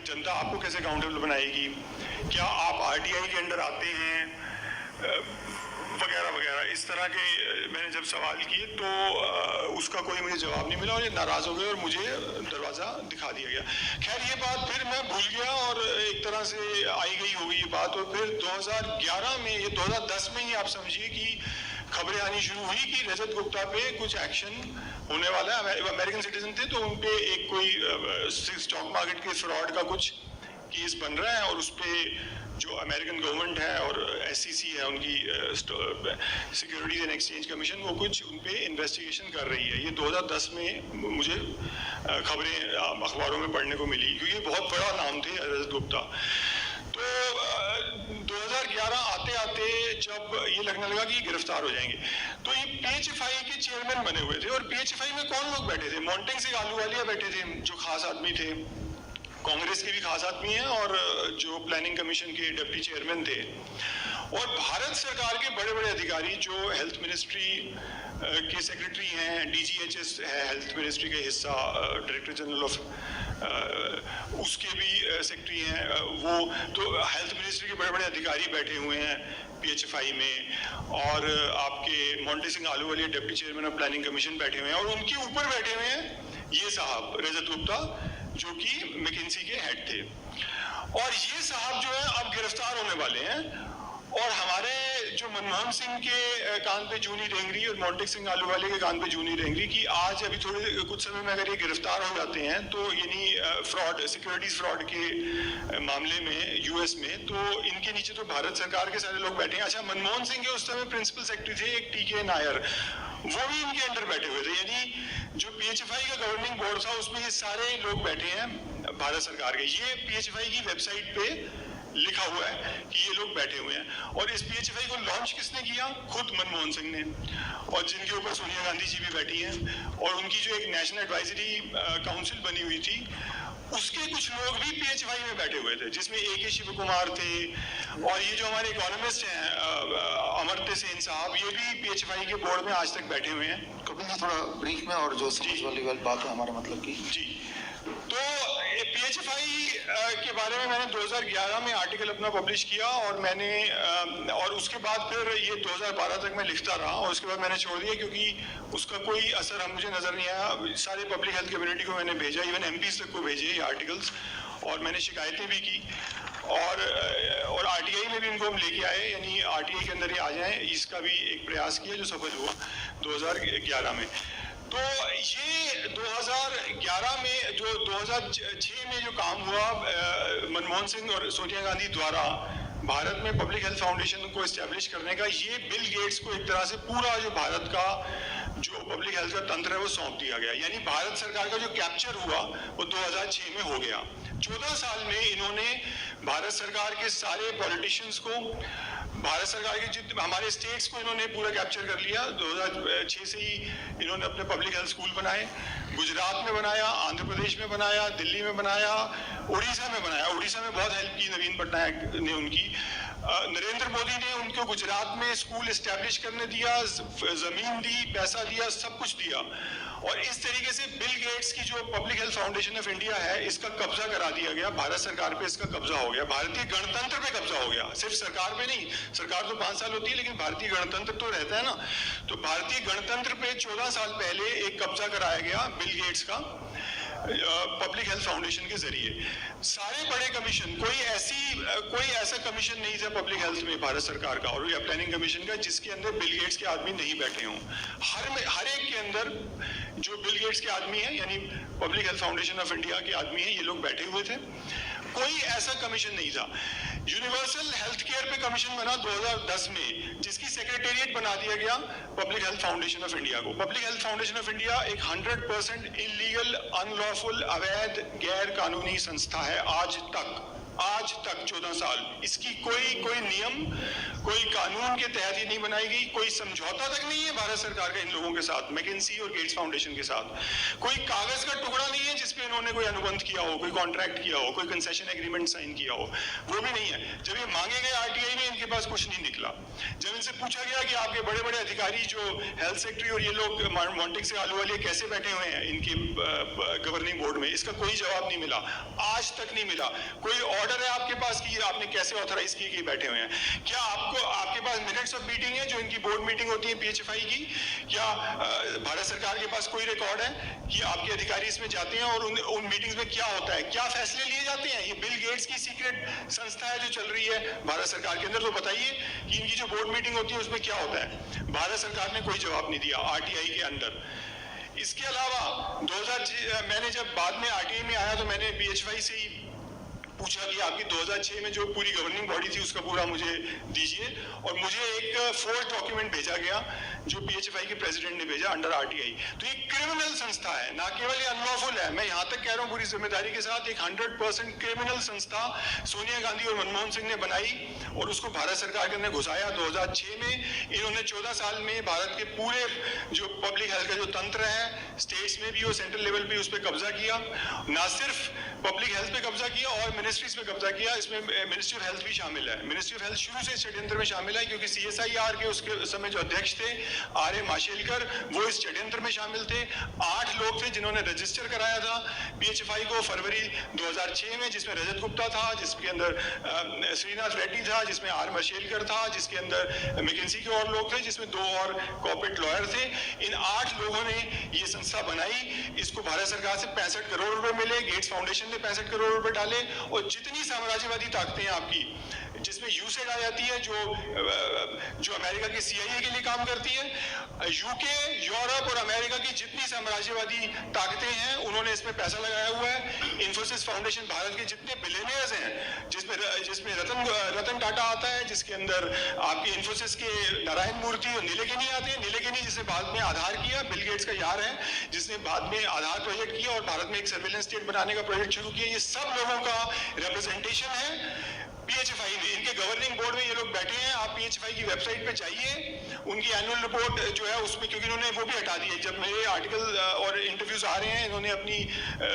जनता आपको कैसे अकाउंटेबल बनाएगी, क्या आप आरटीआई के अंडर आते हैं, वगैरह वगैरह इस तरह के मैंने जब सवाल किए तो उसका कोई मुझे जवाब नहीं मिला और ये नाराज़ हो गए और मुझे दरवाज़ा दिखा दिया गया। खैर ये बात फिर मैं भूल गया और एक तरह से आई गई हो गई ये बात। और फिर 2011 में, ये 2010 में ही आप समझिए कि खबरें आनी शुरू हुई कि रजत गुप्ता पे कुछ एक्शन होने वाला है। अमेरिकन सिटीजन थे तो उन पे एक कोई स्टॉक मार्केट के फ्रॉड का कुछ केस बन रहा है और उस पर जो अमेरिकन गवर्नमेंट है और एसईसी है उनकी सिक्योरिटीज एंड एक्सचेंज कमीशन, वो कुछ उन पे इन्वेस्टिगेशन कर रही है। ये 2010 में मुझे खबरें अखबारों में पढ़ने को मिली क्योंकि बहुत बड़ा नाम थे रजत गुप्ता। तो 2011 आते आते जब ये लगने लगा कि गिरफ्तार हो जाएंगे तो ये पीएचएफआई के चेयरमैन बने हुए थे। और पीएचएफआई में कौन लोग बैठे थे? मोंटेग सिंह आलूवालिया बैठे थे जो खास आदमी थे, कांग्रेस के भी खास आदमी हैं और जो प्लानिंग कमीशन के डिप्टी चेयरमैन थे, और भारत सरकार के बड़े बड़े अधिकारी जो हेल्थ मिनिस्ट्री के सेक्रेटरी हैं, डीजीएचएस है हेल्थ मिनिस्ट्री का हिस्सा, डायरेक्टर जनरल ऑफ उसके भी सेक्रेटरी हैं वो। तो हेल्थ मिनिस्ट्री के बड़े बड़े अधिकारी बैठे हुए हैं पीएचएफआई में, और आपके Montague Singh Ahluwalia deputy chairman of planning commission बैठे हुए हैं, और उनके ऊपर बैठे हुए हैं ये साहब रजत गुप्ता जो कि मैकिन्सी के हेड थे। और ये साहब जो है अब गिरफ्तार होने वाले हैं और हमारे जो मनमोहन सिंह के कान पे जूनी रेंगरी और मोंटेग सिंह आलूवालिया के कान पे जूनी रेंगरी की आज अभी थोड़े कुछ समय में अगर ये गिरफ्तार हो जाते हैं तो यानी फ्रॉड, सिक्योरिटीज फ्रॉड के मामले में यूएस में, तो इनके नीचे तो भारत सरकार के सारे लोग बैठे हैं। अच्छा, मनमोहन सिंह के उस समय प्रिंसिपल सेक्रेटरी थे एक टीके नायर, वो भी इनके अंडर बैठे हुए थे। यानी जो पीएचएफआई का गवर्निंग बोर्ड था उसमें ये सारे लोग बैठे हैं भारत सरकार के। ये पीएचएफआई की वेबसाइट पे लिखा हुआ है कि ये लोग बैठे हुए हैं। और इस पीएचएफआई को लॉन्च किसने किया? खुद मनमोहन सिंह ने, और जिनके ऊपर सोनिया गांधी जी भी बैठी हैं, और उनकी जो एक नेशनल एडवाइजरी काउंसिल बनी हुई थी उसके कुछ लोग भी पीएचएफआई में बैठे हुए थे, जिसमें AK शिव कुमार थे, और ये जो हमारे इकोनॉमिस्ट हैं अमर्त्य सेन साहब, ये भी पीएचएफआई के बोर्ड में आज तक बैठे हुए हैं। कपिल जी थोड़ा ब्रीफ में, और जो समझ वाली बात है हमारे मतलब की जी। तो पीएचएफआई के बारे में मैंने 2011 में आर्टिकल अपना पब्लिश किया और मैंने और उसके बाद फिर ये 2012 तक मैं लिखता रहा और उसके बाद मैंने छोड़ दिया क्योंकि उसका कोई असर हम मुझे नज़र नहीं आया। सारे पब्लिक हेल्थ कम्युनिटी को मैंने भेजा, इवन MPs तक को भेजे ये आर्टिकल्स, और मैंने शिकायतें भी की, और आरटीआई में भी इनको हम लेके आए, यानी आरटीआई के अंदर ही आ जाएं, इसका भी एक प्रयास किया जो सफल हुआ 2011 में। तो ये 2011 में जो 2006 में जो काम हुआ मनमोहन सिंह और सोनिया गांधी द्वारा भारत में पब्लिक हेल्थ फाउंडेशन को एस्टेब्लिश करने का, ये बिल गेट्स को एक तरह से पूरा जो भारत का जो पब्लिक हेल्थ का तंत्र है वो सौंप दिया गया। यानी भारत सरकार का जो कैप्चर हुआ वो 2006 में हो गया। 14 साल में इन्होंने भारत सरकार के सारे पॉलिटिशियंस को, भारत सरकार के जितने हमारे स्टेट्स को इन्होंने पूरा कैप्चर कर लिया। 2006 से ही इन्होंने अपने पब्लिक हेल्थ स्कूल बनाए, गुजरात में बनाया, आंध्र प्रदेश में बनाया, दिल्ली में बनाया, उड़ीसा में बनाया। उड़ीसा में बहुत हेल्प की नवीन पटनायक ने उनकी। नरेंद्र मोदी ने उनको गुजरात में स्कूल एस्टेब्लिश करने दिया, जमीन दी, पैसा दिया, सब कुछ दिया। और इस तरीके से बिल गेट्स की जो public health foundation of India है इसका कब्जा करा दिया गया, भारत सरकार पे इसका कब्जा हो गया, भारतीय गणतंत्र पे कब्जा हो गया, सिर्फ सरकार पे नहीं। सरकार तो 5 साल होती है लेकिन भारतीय गणतंत्र तो रहता है ना। तो भारतीय गणतंत्र पे 14 साल पहले एक कब्जा कराया गया बिल गेट्स का पब्लिक हेल्थ फाउंडेशन के जरिए। सारे बड़े कमीशन, कोई ऐसा कमीशन नहीं था पब्लिक हेल्थ में भारत सरकार का और या प्लानिंग कमीशन का जिसके अंदर बिल गेट्स के आदमी नहीं बैठे हों। हर एक के अंदर जो बिल गेट्स के आदमी हैं, यानी public health foundation of India के आदमी हैं, ये लोग बैठे हुए थे। कोई ऐसा कमीशन नहीं था। यूनिवर्सल हेल्थ केयर पे कमीशन बना 2010 में, जिसकी सेक्रेटेरिएट बना दिया गया public health foundation of India को। Public health foundation of India एक 100% इलीगल, अनलॉफुल, अवैध, गैर कानूनी संस्था है आज तक। आज तक 14 साल इसकी कोई नियम, कोई कानून के तहत ही नहीं बनाई गई, कोई समझौता तक नहीं है भारत सरकार का इन लोगों के साथ, मैकेंसी और गेट्स फाउंडेशन के साथ। कोई कागज का टुकड़ा नहीं है जिसपे इन्होंने कोई अनुबंध किया हो, कोई कॉन्ट्रैक्ट किया हो, कोई कंसेशन एग्रीमेंट साइन किया हो, वो भी नहीं है। जब ये मांगे गए आरटीआई में, इनके पास कुछ नहीं निकला। जब इनसे पूछा गया कि आपके बड़े बड़े अधिकारी जो हेल्थ सेक्रेटरी और ये लोग मॉन्टेक से आलूवालिया कैसे बैठे हुए हैं इनके गवर्निंग बोर्ड में, इसका कोई जवाब नहीं मिला, आज तक नहीं मिला। कोई ऑर्डर है आपके पास कि आपने कैसे ऑथराइज किए कि बैठे हुए हैं? क्या आपके पास मिनट्स ऑफ मीटिंग है जो इनकी बोर्ड मीटिंग होती है पीएचएफआई की? क्या भारत सरकार के पास कोई रिकॉर्ड है कि आपके अधिकारी इसमें जाते हैं और उन मीटिंग्स में क्या होता है, क्या फैसले लिए जाते हैं? ये बिल गेट्स की सीक्रेट संस्था है जो चल रही है भारत सरकार के अंदर। तो बताइए कि इनकी जो बोर्ड मीटिंग होती है उसमें क्या होता है? भारत सरकार ने कोई जवाब नहीं दिया आरटीआई के अंदर। इसके अलावा 2006 मैंने जब बाद में आरटीआई में आया तो मैंने पीएचएफआई से ही पूछा कि आपकी 2006 में जो पूरी गवर्निंग बॉडी थी उसका पूरा मुझे दीजिए, और मुझे एक फोर्ज डॉक्यूमेंट भेजा गया जो पीएचएफआई के प्रेसिडेंट ने भेजा अंडर आरटीआई। तो ये क्रिमिनल संस्था है, ना केवल ये अनलॉफुल है, मैं यहां तक कह रहा हूं पूरी जिम्मेदारी के साथ, एक 100% क्रिमिनल संस्था सोनिया गांधी और मनमोहन सिंह ने बनाई और उसको भारत सरकार के अंदर घुसाया 2006 में। इन्होंने 14 साल में भारत के पूरे जो पब्लिक हेल्थ का जो तंत्र है, स्टेट्स में भी और सेंट्रल लेवल पे उस पर कब्जा किया। ना सिर्फ पब्लिक हेल्थ पे कब्जा किया और मिनिस्ट्रीज पे कब्जा किया, इसमें मिनिस्ट्री ऑफ हेल्थ भी शामिल है। मिनिस्ट्री ऑफ हेल्थ शुरू से षड्यंत्र में शामिल है, क्योंकि सीएसआईआर के उसके समय जो अध्यक्ष थे आर ए माशेलकर, वो इस षड्यंत्र में शामिल थे। 8 लोग थे जिन्होंने रजिस्टर कराया था पीएचएफआई को फरवरी 2006 में, जिसमें रजत गुप्ता था, जिसके अंदर श्रीनाथ रेड्डी था, जिसमें आर माशेलकर था, जिसके अंदर मैकेंसी के और लोग थे, जिसमें 2 और कॉर्पोरेट लॉयर थे। इन 8 लोगों ने ये संस्था बनाई। इसको भारत सरकार से 65 करोड़ रुपए मिले, गेट्स फाउंडेशन ने 65 करोड़ रुपए डाले, और जितनी साम्राज्यवादी ताकतें आपकी, जिसमें यूसेड आ जाती है जो अमेरिका के सीआईए के लिए काम करती है, यूके, यूरोप और अमेरिका की जितनी साम्राज्यवादी ताकतें हैं उन्होंने इसमें पैसा लगाया हुआ है। इन्फोसिस फाउंडेशन भारत के जितने बिलियनियर्स हैं, जिसमें रतन टाटा आता है, जिसके अंदर आपके इन्फोसिस के नारायण मूर्ति और नीलेकनी आते हैं। नीलेकनी जिसने बाद में आधार किया, बिल गेट्स का यार है, जिसने बाद में आधार प्रोजेक्ट किया और भारत में एक सर्वेलेंस स्टेट बनाने का प्रोजेक्ट शुरू किया। ये सब लोगों का रिप्रेजेंटेशन है पीएचएफआई में। इनके गवर्निंग बोर्ड में ये लोग बैठे हैं। आप पीएचएफआई की वेबसाइट पे जाइए, उनकी एनुअल रिपोर्ट जो है उसमें, क्योंकि इन्होंने वो भी हटा दी है। जब मेरे आर्टिकल और इंटरव्यूज आ रहे हैं, इन्होंने अपनी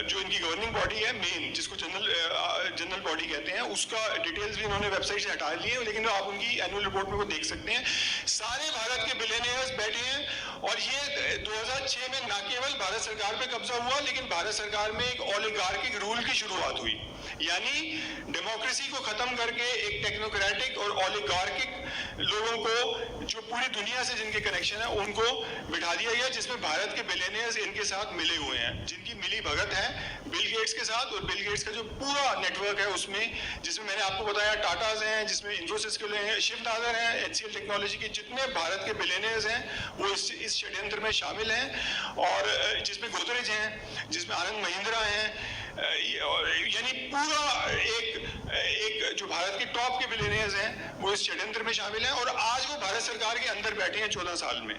जो इनकी गवर्निंग बॉडी है मेन, जिसको जनरल बॉडी कहते हैं, उसका डिटेल्स भी इन्होंने वेबसाइट से हटा लिए, लेकिन आप उनकी एनुअल रिपोर्ट में वो देख सकते हैं। सारे भारत के बिलियनियर्स बैठे हैं, और ये 2006 में न केवल भारत सरकार पे कब्जा हुआ, लेकिन भारत सरकार में एक ओलिगार्किक रूल की शुरुआत हुई। यानी डेमोक्रेसी को खत्म करके एक टेक्नोक्रेटिक और ओलिगार्किक लोगों को, जो पूरी दुनिया से जिनके कनेक्शन है, उनको बिठा दिया गया, जिसमें भारत के बिलियनियर्स इनके साथ मिले हुए हैं, जिनकी मिली भगत है बिल गेट्स के साथ। और बिल गेट्स का जो पूरा नेटवर्क है उसमें, जिसमें मैंने आपको बताया टाटाज हैं, जिसमें इन्फोसिस के लोग हैं, शिव नादर हैं, एचसीएल टेक्नोलॉजी के जितने भारत के बिलियनियर्स हैं वो इस षड्यंत्र में शामिल हैं। और जिसमें गोदरेज हैं, जिसमें आनंद महिंद्रा हैं, यानी पूरा एक जो भारत के टॉप के बिलियनियर्स हैं वो इस षड्यंत्र में शामिल हैं, और आज वो भारत सरकार के अंदर बैठे हैं 14 साल में।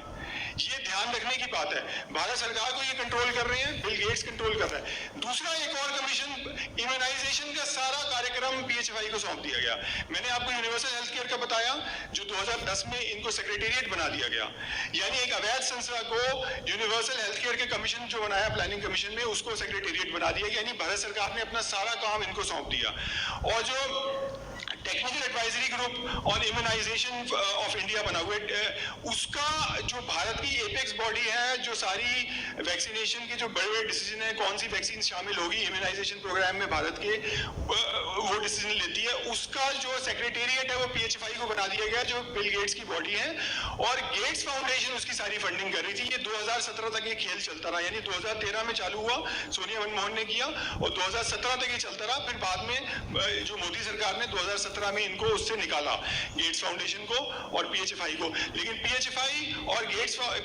ये ध्यान रखने की बात है। भारत सरकार को ये कंट्रोल कर रहे हैं, बिल गेट्स कंट्रोल कर रहा है। दूसरा, एक और कमीशन, इम्यूनाइजेशन का सारा कार्यक्रम पीएचएफआई को सौंप दिया गया। मैंने आपको यूनिवर्सल हेल्थ केयर का बताया, जो 2010 में इनको सेक्रेटेरिएट बना दिया गया। यानी एक अवैध संस्था को यूनिवर्सल हेल्थ केयर के कमीशन जो बनाया प्लानिंग कमीशन में, उसको सेक्रेटेरिएट बना दिया। यानी भारत सरकार ने अपना सारा काम इनको सौंप दिया। और जो technical advisory group on immunization of India बना हुआ है, उसका जो भारत की एपेक्स बॉडी है, जो सारी वैक्सीनेशन के जो बड़े बड़े डिसीजन है, कौन सी वैक्सीन शामिल होगी इम्यूनाइजेशन प्रोग्राम में भारत के, वो डिसीजन लेती है। उसका जो सेक्रेटेरिएट है वो पीएचएफआई को बना दिया गया, जो बिल गेट्स की बॉडी है। और गेट्स फाउंडेशन उसकी सारी फंडिंग कर रही थी। ये 2017 तक ये खेल चलता रहा, यानी 2013 में चालू हुआ, सोनिया मनमोहन ने किया, और 2017 तक ये चलता रहा। फिर बाद में जो मोदी सरकार ने 2017 2017 में इनको उससे निकाला, गेट्स फाउंडेशन को और पीएचएफआई को। लेकिन पीएचएफआई और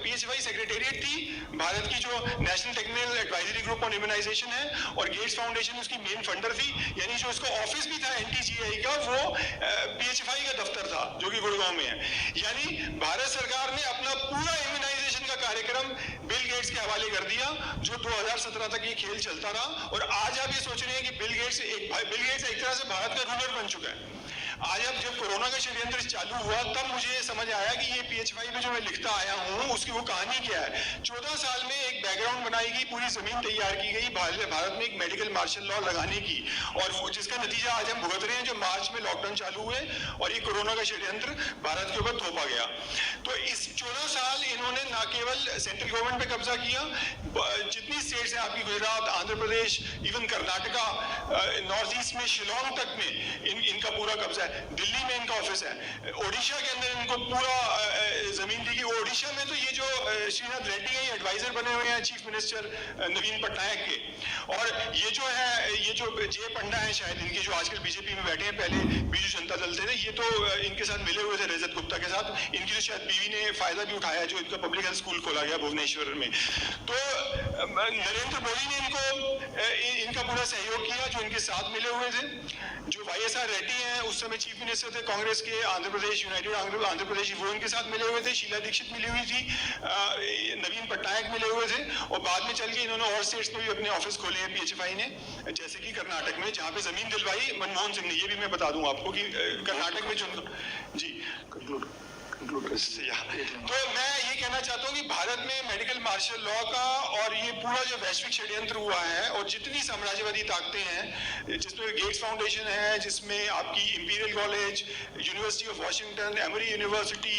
पीएचएफआई सेक्रेटेरिएट थी भारत की जो national technical advisory group on immunization है, और गेट्स फाउंडेशन उसकी मेन फंडर थी, यानी जो इसका ऑफिस भी था एनटीजीआई का, वो पीएचएफआई का दफ्तर था जो कि गुड़गांव में है। यानी भारत सरकार ने अपना पूरा इम्यूनाइजेशन का कार्यक्रम बिल गेट्स के हवाले कर दिया, जो 2017 तक ये खेल चलता रहा। और आज आप ये सोच रहे हैं कि बिल गेट्स एक तरह से भारत का रूलर बन चुका है। आज अब जब कोरोना का षड्यंत्र चालू हुआ तब मुझे समझ आया कि ये पीएचएफआई में जो मैं लिखता आया हूँ उसकी वो कहानी क्या है। 14 साल में एक बैकग्राउंड बनाई गई, पूरी जमीन तैयार की गई भारत में एक मेडिकल मार्शल लॉ लगाने की, और जिसका नतीजा आज हम भुगत रहे हैं, जो मार्च में लॉकडाउन चालू हुए और ये कोरोना का षड्यंत्र भारत के ऊपर थोपा गया। तो इस 14 साल इन्होंने न केवल सेंट्रल गवर्नमेंट पे कब्जा किया, जितनी स्टेट्स हैं आपकी, Gujarat, Andhra Pradesh, even Karnataka, north east में शिलोंग तक में इनका पूरा कब्जा है। दिल्ली में इनका ऑफिस है, ओडिशा के अंदर इनको पूरा जमीन दी गई। ओडिशा में तो ये जो श्रीनाथ रेड्डी है, एडवाइजर बने हुए हैं चीफ मिनिस्टर नवीन पटनायक के, और ये जो है, ये जो जे पंडा है शायद इनके, जो आजकल बीजेपी में बैठे हैं, पहले बीजू जनता दल थे, ये तो इनके साथ मिले हुए थे रजत गुप्ता के साथ। इनकी तो शायद बीवी ने फायदा भी उठाया, जो इनका पब्लिक हेल्थ स्कूल खोला गया भुवनेश्वर में। तो नरेंद्र मोदी ने इनका पूरा सहयोग किया, जो इनके साथ मिले हुए थे। जो वाईएसआर रेड्डी हैं, उस समय चीफ मिनिस्टर थे कांग्रेस के, आंध्र प्रदेश, यूनाइटेड आंध्र प्रदेश, वो इनके साथ मिले हुए थे। शीला दीक्षित मिली हुई थी, नवीन पटनायक मिले हुए थे, और बाद में चल के इन्होंने और स्टेट्स में भी अपने ऑफिस खोले हैं पीएचएफआई ने, जैसे कि कर्नाटक में, जहां पे जमीन दिलवाई मनमोहन सिंह ने। ये भी मैं बता दूं आपको कि कर्नाटक में जो जी तो मैं ये कहना चाहता हूँ कि भारत में मेडिकल मार्शल लॉ का और ये पूरा जो वैश्विक षड्यंत्र हुआ है, और जितनी साम्राज्यवादी ताकतें हैं, जिसमें गेट्स फाउंडेशन है, जिसमें आपकी imperial college, university of Washington, emery university,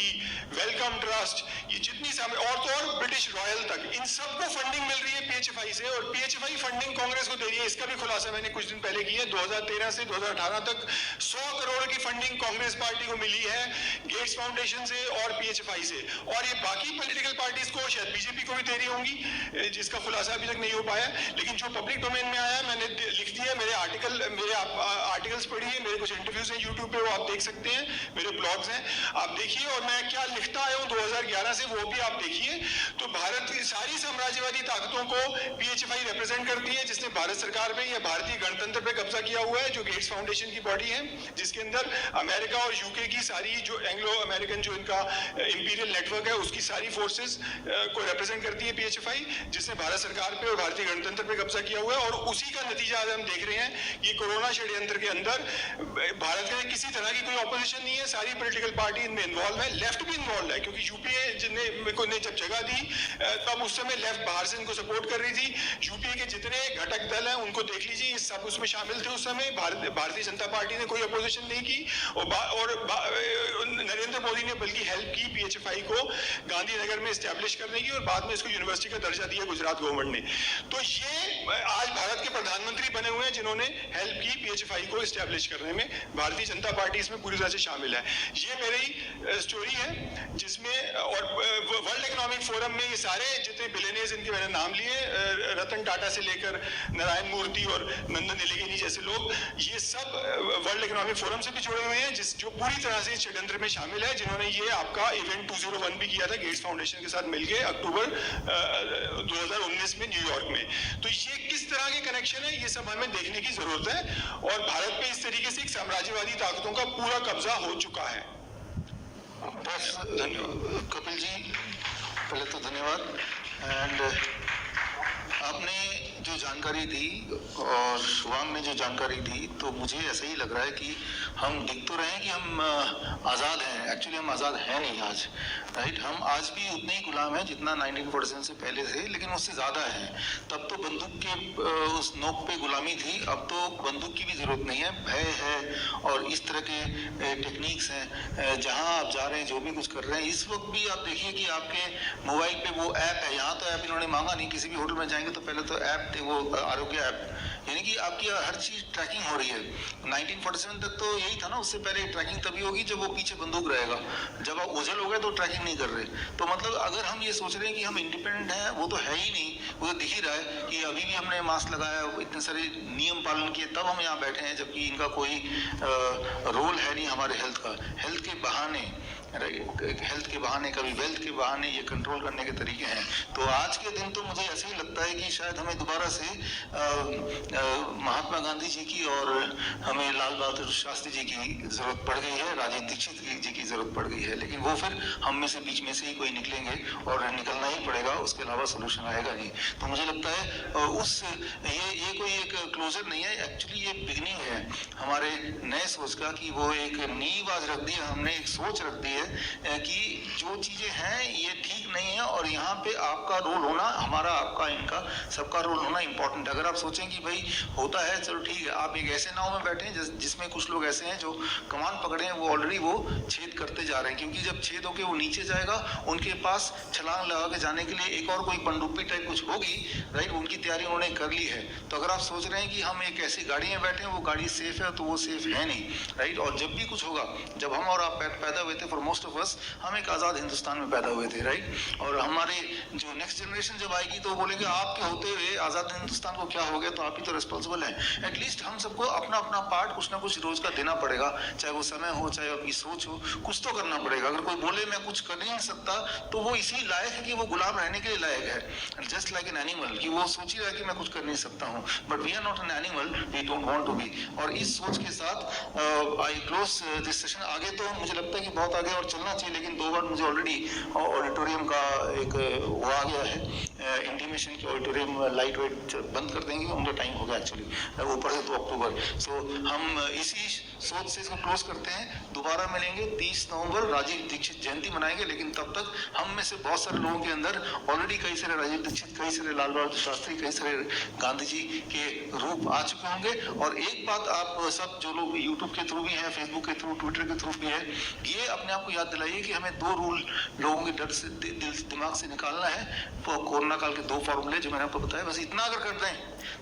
Wellcome Trust, ये जितनी और ब्रिटिश रॉयल तक, इन सबको फंडिंग मिल रही है पीएचएफआई से, और पीएचएफआई फंडिंग कांग्रेस को दे रही है। इसका भी खुलासा मैंने कुछ दिन पहले किया है। 2013 से 2018 तक 100 करोड़ की फंडिंग कांग्रेस पार्टी को मिली है गेट्स फाउंडेशन से और पीएचएफआई से, और ये बाकी पॉलिटिकल पार्टीज को, शायद बीजेपी को भी दे रही होंगी, जिसका खुलासा अभी तक नहीं हो पाया। लेकिन जो पब्लिक डोमेन में आया, मैंने लिख दिया, मेरे आर्टिकल्स पढ़िए, मेरे कुछ इंटरव्यूज हैं यूट्यूब पे, वो आप देख सकते हैं, मेरे ब्लॉग्स हैं, आप देखिए, और मैं क्या लिखता आया हूँ 2011 से, वो भी आप देखिए। तो भारत की सारी साम्राज्यवादी ताकतों को पीएचएफआई रिप्रेजेंट करती है, जिसने भारत सरकार में या भारतीय गणतंत्र पे कब्जा किया हुआ है, जो गेट्स फाउंडेशन की बॉडी है, जिसके अंदर अमेरिका और यूके की सारी जो एंग्लो अमेरिकन जो इनका इंपीरियल नेटवर्क है, उसकी सारी फोर्सेस को रिप्रेजेंट करती है पीएचएफआई, जिसने भारत सरकार पे और भारतीय गणतंत्र पे कब्जा किया हुआ है। और उसी का नतीजा आज हम देख रहे हैं कि कोरोना षड्यंत्र के अंदर भारत में किसी तरह की कोई ऑपोजिशन नहीं है, सारी पॉलिटिकल पार्टी इनमें इन्वॉल्व है, लेफ्ट भी इन्वॉल्व है, क्योंकि यूपीए ने जब जगह दी तब उस समय लेफ्ट बाहर से इनको सपोर्ट कर रही थी। यूपीए के जितने घटक दल हैं उनको देख लीजिए, ये सब उसमें शामिल थे उस समय। भारतीय जनता पार्टी ने कोई अपोजिशन नहीं की, और नरेंद्र मोदी ने बल्कि हेल्प की पीएचएफआई को गांधीनगर में एस्टैब्लिश करने की, और बाद में इसको यूनिवर्सिटी का दर्जा दिया गुजरात गवर्नमेंट ने। तो ये आज भारत के प्रधानमंत्री बने हुए हैं जिन्होंने हेल्प की पीएचएफआई को एस्टैब्लिश करने में। भारतीय जनता पार्टी इसमें पूरी तरह से शामिल है। ये मेरी स्टोरी है, जिसमें और वर्ल्ड इकोनॉमिक फोरम में ये सारे जितने बिलियनियर्स, इनके मैंने नाम लिए, रतन टाटा से लेकर नारायण मूर्ति और नंदन निलेकनी जैसे लोग, ये सब वर्ल्ड इकोनॉमिक फोरम से भी जुड़े हुए हैं, जो पूरी तरह से षड्यंत्र में शामिल है, जिन्होंने ये आपका इवेंट 201 भी किया था गेट्स फाउंडेशन के साथ मिलकर अक्टूबर 2019 में न्यूयॉर्क में। तो ये किस तरह के कनेक्शन है, ये सब हमें देखने की जरूरत है, और भारत पे इस तरीके से एक साम्राज्यवादी ताकतों का पूरा कब्जा हो चुका है। धन्यवाद कपिल जी, पहले तो धन्यवाद। एंड आपने जो जानकारी दी और शुभांग ने जो जानकारी दी, तो मुझे ऐसा ही लग रहा है कि हम दिख तो रहे हैं कि हम आज़ाद हैं, एक्चुअली हम आज़ाद हैं नहीं आज, राइट। हम आज भी उतने ही गुलाम हैं जितना 1947 से पहले थे, लेकिन उससे ज़्यादा है। तब तो बंदूक के उस नोक पे गुलामी थी, अब तो बंदूक की भी ज़रूरत नहीं है, भय है और इस तरह के टेक्निक्स हैं। जहाँ आप जा रहे हैं, जो भी कुछ कर रहे हैं, इस वक्त भी आप देखिए कि आपके मोबाइल पे वो ऐप है। यहाँ तो ऐप इन्होंने मांगा नहीं, किसी भी होटल में जाएंगे तो पहले तो ऐप थे, वो आरोग्य ऐप यानी कि आपकी हर चीज ट्रैकिंग हो रही है। 1947 तक तो यही था ना, उससे पहले ट्रैकिंग तभी होगी जब वो पीछे बंदूक रहेगा, जब आप ओझल हो गए तो ट्रैकिंग नहीं कर रहे। तो मतलब अगर हम ये सोच रहे हैं कि हम इंडिपेंडेंट हैं, वो तो है ही नहीं, वो तो दिख ही रहा है कि अभी भी हमने मास्क लगाया, इतने सारे नियम पालन किए, तब हम यहाँ बैठे हैं, जबकि इनका कोई रोल है नहीं हमारे हेल्थ का। हेल्थ के बहाने, हेल्थ के बहाने, कभी वेल्थ के बहाने ये कंट्रोल करने के तरीके हैं। तो आज के दिन तो मुझे ऐसे ही लगता है कि शायद हमें दोबारा से महात्मा गांधी जी की और हमें लाल बहादुर शास्त्री जी की जरूरत पड़ गई है, राजीव दीक्षित जी की जरूरत पड़ गई है। लेकिन वो फिर हम में से बीच में से ही कोई निकलेंगे और निकलना ही पड़ेगा, उसके अलावा सोल्यूशन आएगा नहीं। तो मुझे लगता है ये कोई एक क्लोजर नहीं है, एक्चुअली ये बिगनिंग है हमारे नए सोच का, कि वो एक नींव आज रख दी है हमने, एक सोच रख दी है कि जो चीजें हैं ये ठीक नहीं है और यहाँ पे आपका रोल होना, हमारा, आपका, इनका, सबका रोल होना इंपॉर्टेंट है। अगर आप सोचें कि भाई होता है, चलो ठीक है, आप एक ऐसे नाव में बैठे हैं जिसमें कुछ लोग ऐसे हैं जो कमान पकड़े हैं, वो ऑलरेडी वो छेद करते जा रहे हैं, क्योंकि जब छेद होके वो नीचे जाएगा, उनके पास छलांग लगा के जाने के लिए एक और कोई पनडुब्बी टाइप कुछ होगी, राइट, उनकी तैयारी उन्होंने कर ली है। तो अगर आप सोच रहे हैं कि हम एक ऐसी गाड़ी में बैठे हैं, वो गाड़ी सेफ है, तो वो सेफ है नहीं, राइट। और जब भी कुछ होगा, जब हम और आप पैदा हुए थे, फॉर मोस्ट ऑफ अस, हम एक आज़ाद हिंदुस्तान में पैदा हुए थे, राइट। और हमारे जो नेक्स्ट जनरेशन जब आएगी तो वो बोलेंगे आपके होते हुए आज़ाद हिंदुस्तान को क्या हो गया, तो आप ही तो रिस्पॉन्सिबल हैं। एटलीस्ट हम सबको अपना अपना पार्ट कुछ ना कुछ रोज का देना पड़ेगा, चाहे वो समय हो, चाहे आपकी सोच हो, कुछ तो करना पड़ेगा। अगर कोई बोले मैं कुछ कर नहीं सकता, तो वो इसी लायक है कि वो गुलाम रहने के लिए लायक है, जस्ट लाइक एन एनिमल, कि वो सोच ही रहा है कि मैं कुछ कर नहीं सकता हूँ। But we are not an animal, we don't want to be. और इस सोच के साथ आई क्लोज दिस सेशन। आगे तो मुझे लगता है कि बहुत आगे और चलना चाहिए, लेकिन 2 बार मुझे ऑलरेडी ऑडिटोरियम का एक वो आ गया है इंटीमेशन की ऑडिटोरियम लाइट वेट बंद कर देंगे, उनका टाइम हो गया एक्चुअली, ऊपर से 2 अक्टूबर। सो हम इसी सोच से इसको क्लोज करते हैं। दोबारा मिलेंगे 30 नवंबर, राजीव दीक्षित जयंती मनाएंगे, लेकिन तब तक हम में से बहुत सारे लोगों के अंदर ऑलरेडी कई सारे राजीव दीक्षित, कई सारे लाल बहादुर शास्त्री, कई सारे गांधी जी के रूप आ चुके होंगे। और एक बात आप सब जो लोग यूट्यूब के थ्रू भी हैं, फेसबुक के थ्रू, ट्विटर के थ्रू भी है, ये अपने आप को याद दिलाइए कि हमें 2 रूल लोगों के डर से, दिमाग से निकालना है। कोरोना काल के 2 फॉर्मूले जो मैंने आपको बताया, बस इतना अगर कर दें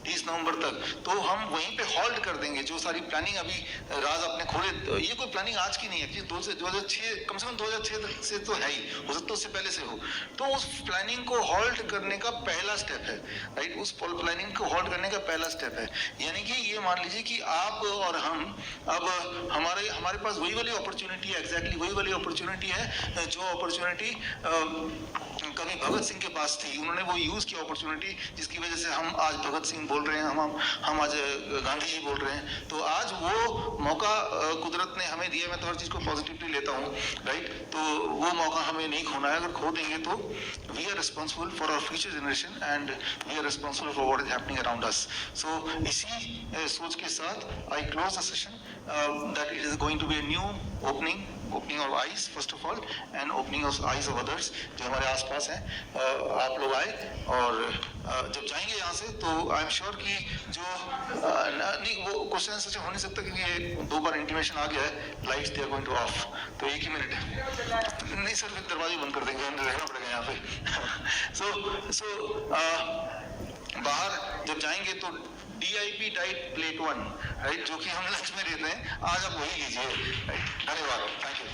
30 नवंबर तक, तो हम वहीं पे हॉल्ट कर देंगे। जो सारी प्लानिंग अभी राज अपने खोले, ये कोई प्लानिंग आज की नहीं है, 2006, कम से कम 2006 से तो है ही, हो सकता है उससे पहले से हो। तो उस प्लानिंग को हॉल्ट करने का पहला स्टेप है, राइट, उस प्लानिंग को हॉल्ट करने का पहला स्टेप है। यानी कि ये मान लीजिए कि आप और हम, अब हमारे पास वही वाली अपॉर्चुनिटी है, एग्जैक्टली वही वाली अपॉर्चुनिटी है जो अपॉर्चुनिटी कभी भगत सिंह के पास थी। उन्होंने वो यूज किया अपॉर्चुनिटी, जिसकी वजह से हम आज भगत सिंह बोल रहे हैं, हम आज गांधी जी बोल रहे हैं। तो आज वो मौका कुदरत ने हमें दिया। मैं तो हर चीज को पॉजिटिवली लेता हूँ, राइट। तो वो मौका हमें नहीं खोना है। अगर खो देंगे तो we are responsible for our future generation and we are responsible for what is happening around us. So इसी सोच के साथ I close the session that it is going to be a new opening of eyes first of all and opening of eyes of others जो हमारे आसपास हैं। आप लोग आए और जब जाएंगे यहाँ से तो आई एम श्योर कि जो नहीं, वो क्वेश्चन सच हो नहीं सकता क्योंकि ये 2 बार इंटीमेशन आ गया है, lights they are going to off, तो 1 ही मिनट है। नहीं सर, फिर दरवाजे बंद कर देंगे, रहना पड़ेगा यहाँ पे। सो बाहर जब जाएंगे तो DIP डाइट प्लेट 1, राइट, जो कि हम लंच में देते हैं, आज आप वही लीजिए, राइट। धन्यवाद, थैंक यू।